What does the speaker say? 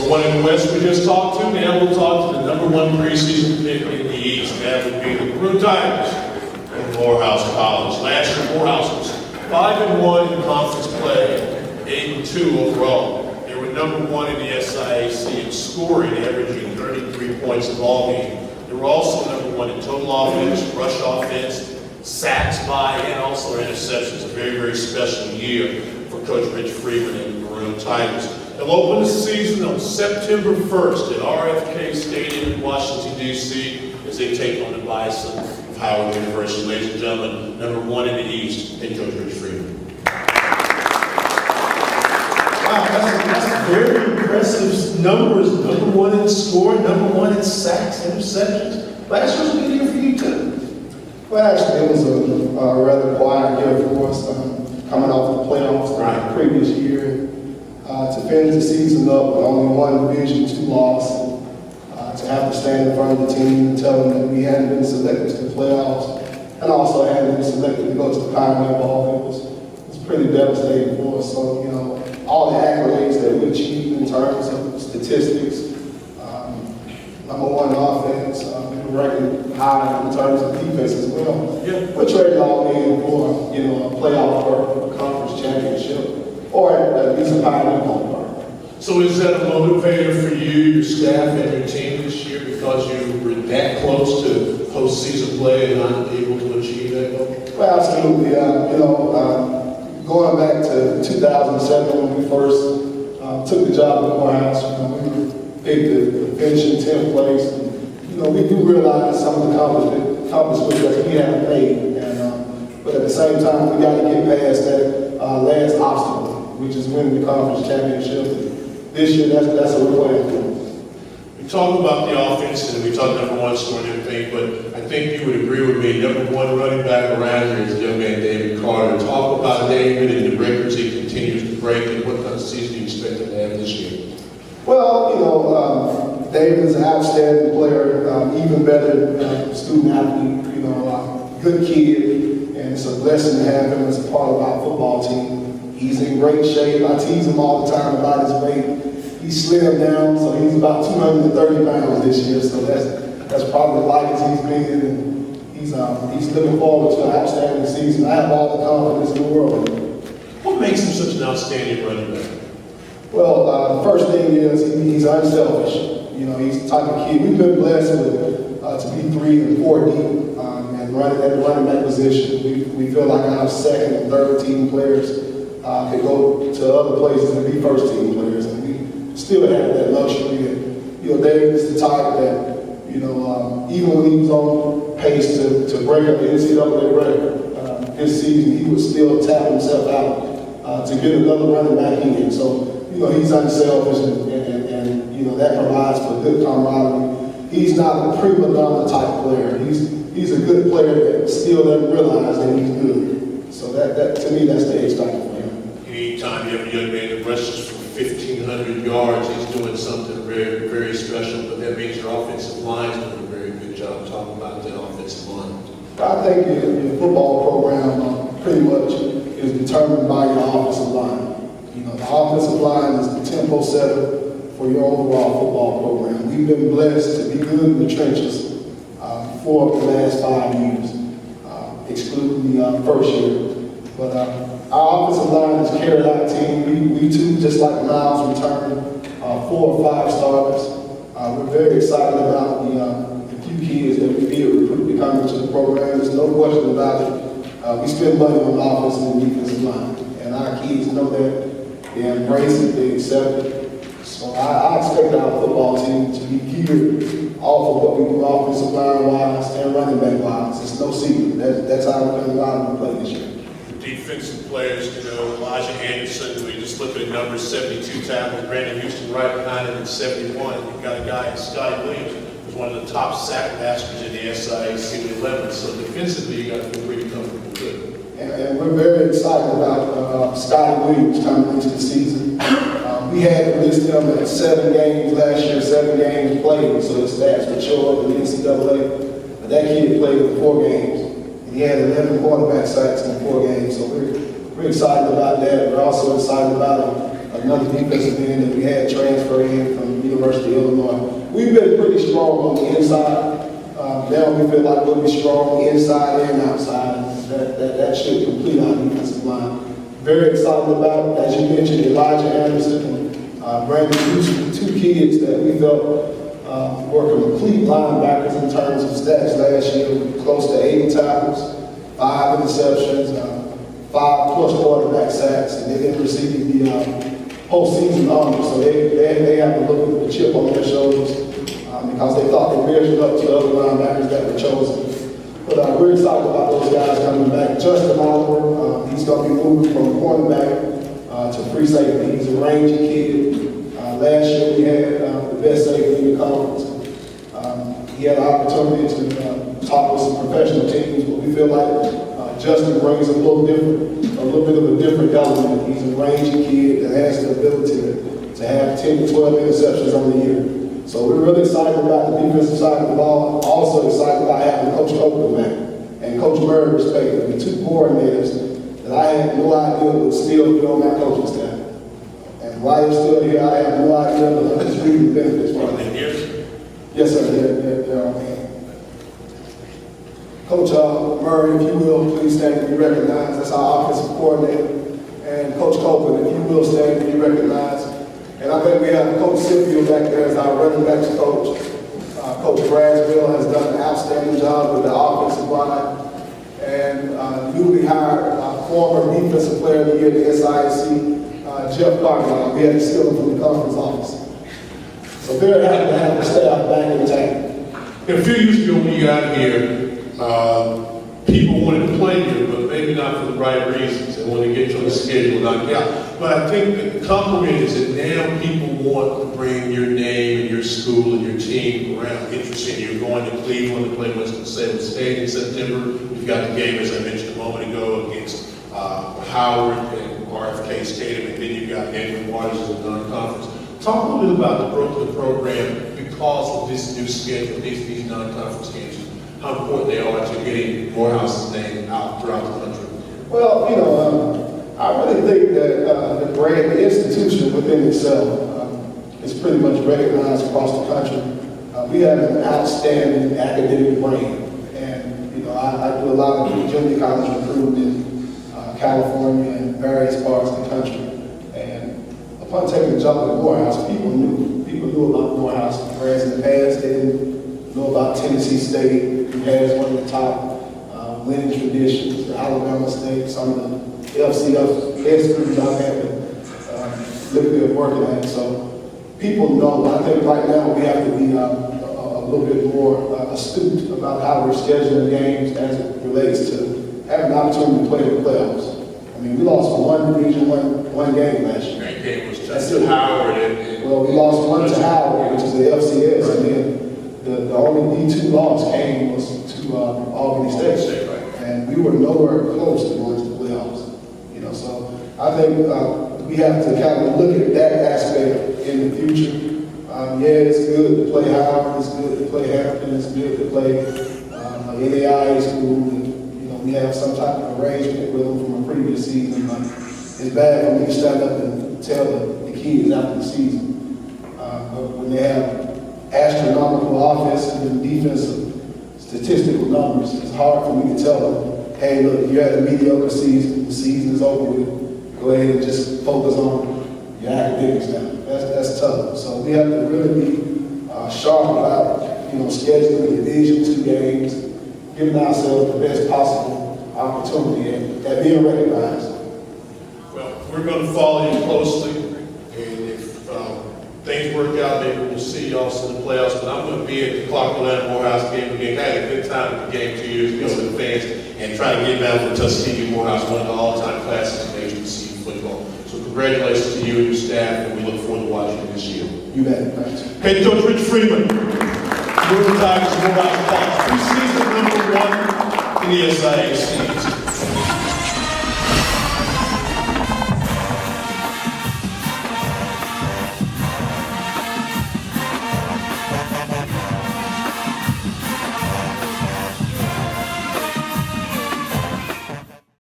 number one in the West we just talked to. Now we'll talk to the number one preseason pick in the East. That would be the Maroon from Morehouse College. Last year, Morehouse was 5-1 in conference play, 8-2 overall. They were number one in the SIAC in scoring, averaging 33 points a ball game. They were also number one in total offense, rush offense, sacks by, and also interceptions. A very, very special year for Coach Rich Freeman and the Maroon Tigers. They'll open the season on September 1st at RFK Stadium in Washington, D.C. as they take on the Bison of Howard University. Ladies and gentlemen, number one in the East, and Coach Rich Freeman. Wow, that's very impressive numbers. Number one in scoring, number one in sacks, interceptions. Last year was a good year for you too. Well, actually, it was a rather quiet year for us, coming off the playoffs the previous year. To finish the season up with only one Division II loss, to have to stand in front of the team and tell them that we hadn't been selected to the playoffs, and also hadn't been selected to go to the Pioneer Bowl, it was pretty devastating for us. So, you know, all the accolades that we achieved in terms of statistics, number one offense, we were ranking high in terms of defense as well. Yeah. We're trading all in for, you know, a playoff or a conference championship, or at least a Pioneer Bowl. So is that a motivator for you, your staff, and your team this year because you were that close to postseason play and not able to achieve that goal? Well, absolutely. You know, going back to 2007 when we first took the job at Morehouse, you know, we were picked to finish in 10th place. And, you know, we do realize some of the accomplishments that we haven't made. And, but at the same time, we got to get past that last obstacle, which is winning the conference championship. This year, that's a real plan. We talk about the offense and we talk number one scoring and everything, but I think you would agree with me, number one running back around here is young man David Carter. Talk about David and the records he continues to break, and what kind of season do you expect him to have this year? Well, you know, David is an outstanding player, even better student athlete, you know, good kid, and it's a blessing to have him as a part of our football team. He's in great shape. I tease him all the time about his weight. He's slimmed down, so he's about 230 pounds this year. So that's probably the lightest he's been. And he's looking forward to an outstanding season. I have all the confidence in the world. What makes him such an outstanding running back? Well, the first thing is he's unselfish. You know, he's the type of kid. We've been blessed with to be 3 and 4 deep and running at the running back position. We feel like our second and third team players could go to other places and be first team players, and we still have that luxury. And, you know, David is the type that, you know, even when he was on pace to break up the NCAA record this season, he would still tap himself out to get another running back in. So, you know, he's unselfish, and you know, that provides for good camaraderie. He's not a prima donna type player. He's a good player that still doesn't realize that he's good. So that to me, that's the X factor. Anytime you have a young man that rushes for 1,500 yards, he's doing something very, very special, but that means your offensive line's doing a very good job talking about that offensive line. I think your football program pretty much is determined by your offensive line. You know, the offensive line is the tempo setter for your overall football program. We've been blessed to be good in the trenches for the last 5 years, excluding the first year. But our offensive line has carried our team. We too, just like Miles, returned 4 or 5 starters. We're very excited about the few kids that we did recruit to come into the program. There's no question about it. We spend money on the offensive and defensive line, and our kids know that. They embrace it, they accept it. So I expect our football team to be geared off of what we do offensive line-wise and running back-wise. It's no secret. That's how we're going to go out and play this year. Defensive players, you know, Elijah Anderson, we just looked at numbers, 72 tackles, Brandon Houston right behind him at 71. You've got a guy, Scotty Williams, who's one of the top sack masters in the SIAC 11. So defensively, you got to feel pretty comfortable with it. And we're very excited about Scotty Williams coming into the season. We had to list him at 7 games last year, 7 games played, so the stats would show up in the NCAA. But that kid played in 4 games. He had 11 quarterback sacks in 4 games, so we're excited about that. We're also excited about a another defensive end that we had transfer in from the University of Illinois. We've been pretty strong on the inside. Now we feel like we'll be strong inside and outside. That should complete our defensive line. Very excited about, as you mentioned, Elijah Anderson and Brandon Houston, two kids that we felt were complete linebackers in terms of stats last year, close to 80 tackles, 5 interceptions, 5+ quarterback sacks, and they've been receiving the postseason honors. So they have a little bit of a chip on their shoulders because they thought they measured up to the other linebackers that were chosen. But we're excited about those guys coming back. Justin Oliver, he's going to be moving from cornerback to free safety. He's a rangy kid. Last year we had the best safety in the conference. He had an opportunity to talk with some professional teams, but we feel like Justin brings a little bit of a different element. He's a rangy kid that has the ability to have 10 to 12 interceptions on the year. So we're really excited about the defensive side of the ball. Also excited about having Coach Copeland back and Coach Maroon respectively, the two coordinators that I had no idea would still be on that coaching staff. And why they're still here, I have no idea, but I'm just reading the benefits for them. Yes, sir, they're on hand. Coach Murray, if you will, please stand and be recognized. That's our offensive coordinator. And Coach Copeland, if you will, stand and be recognized. And I think we have Coach Scipio back there as our running backs coach. Coach Braswell has done an outstanding job with the offensive line. And newly hired former defensive player of the year, the SIAC, Jeff Carter. We had to steal him from the conference office. So very happy to have the staff back in town. A few years ago when you got here, people wanted to play you, but maybe not for the right reasons. They wanted to get you on the schedule, knock you out. But I think the compliment is that now people want to bring your name and your school and your team around. Interesting, you're going to Cleveland to play Winston-Salem State in September. You've got the game, as I mentioned a moment ago, against Howard and RFK Stadium, and then you've got Edwin Waters in the non-conference. Talk a little bit about the program because of this new schedule, these non-conference games, how important they are to getting Morehouse's name out throughout the country. Well, I really think that the brand, the institution within itself is pretty much recognized across the country. We have an outstanding academic brand. And, I do a lot of junior college recruiting in California and various parts of the country. And upon taking the job at Morehouse, people knew about Morehouse. Whereas in the past, they didn't know about Tennessee State, who has one of the top winning traditions, Alabama State, some of the FCS schools I've had the liberty of working at. So people know. I think right now we have to be a little bit more astute about how we're scheduling games as it relates to having an opportunity to play in the playoffs. I mean, we lost one Division one game last year. That game was just to Howard. Well, we lost one to Howard, which is the FCS, and then the only D2 loss came was to Albany State. And we were nowhere close to going to the playoffs. So I think we have to kind of look at that aspect in the future. It's good to play Howard, it's good to play Hampton, it's good to play NAIA school. And, we have some type of arrangement with them from a previous season. But it's bad for me to stand up and tell the kids after the season. But when they have astronomical offensive and defensive statistical numbers, it's hard for me to tell them, hey, look, you had a mediocre season, the season is over with, go ahead and just focus on your academics now. That's tough. So we have to really be sharp about, scheduling Division II games, giving ourselves the best possible opportunity and being recognized. Well, we're going to follow you closely, and if things work out, maybe we'll see you also in the playoffs. But I'm going to be at the Clark Atlanta Morehouse game again. I had a good time at the game 2 years ago with the fans, and trying to get down for Tuskegee Morehouse, one of the all-time classes in Major League football. So congratulations to you and your staff, and we look forward to watching you this year. You bet. Thanks. Head Coach Rich Freeman, Maroon Tigers Morehouse College, preseason #1 in the SIAC.